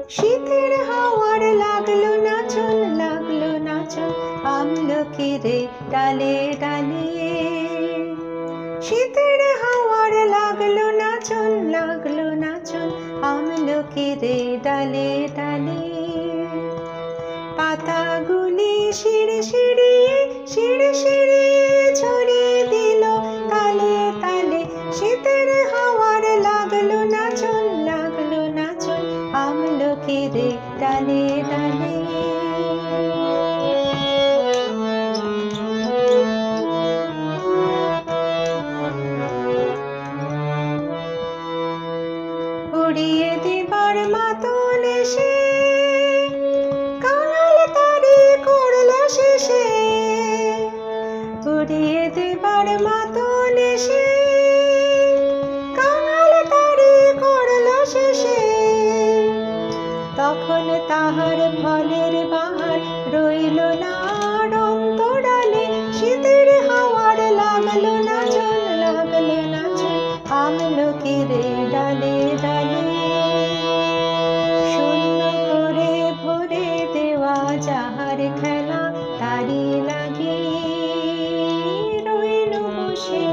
শীতের হাওয়ার লাগলো নাচন আমলকির ডালে ডালে। শীতের হাওয়ার লাগলো নাচন আমলকির ডালে ডালে। পাতাগুলি শিরে শিরে ছড়িয়ে দিল তালে তালে। শীতের হাওয়ার লাগলো নাচন আমলকির ডালে ডালে। উড়িয়ে দেবার মাতন এসে কাঙাল তারে করলো শেষে। উড়িয়ে দেবার মাতন এসে কাঙাল তারে করলো শেষে। তখন তাহার ফলের বাহার রইল না অন্তরালে। শীতের হাওয়ার লাগলো নাচন আমলকির ডালে ডালে। শূন্য করে ভরে দেওয়া যাহার খেলা তারি লাগি রইল বসে।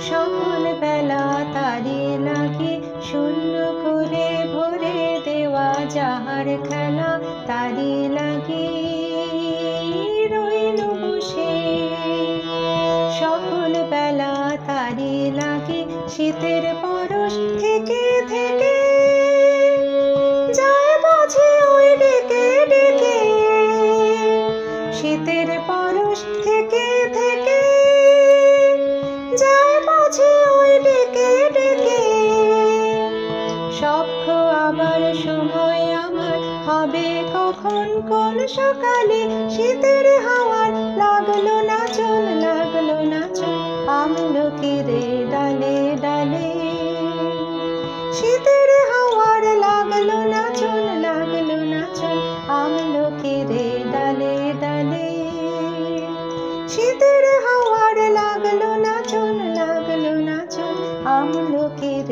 সকল বেলা তারি লাগি শূন্য করে ভরে দেওয়া যাহার খেলা তারি লাগি রইল বসে। সকল বেলা তারি লাগি শীতের পরশ থেকে থেকে যায় বাজে ওই ডেকে ডেকে। শীতের পরশ থেকে থেকে যায় বাজে ওই ডেকে ডেকে। সব খোয়াবার সময় আমার হবে কখন কোন সকালে। শীতের হাওয়ার লাগলো নাচন আমলকির ডালে ডালে। শীতের হাওয়ার লাগলো নাচন আমলকির ডালে ডালে। শীতের হাওয়ার লাগলো নাচন আমলকির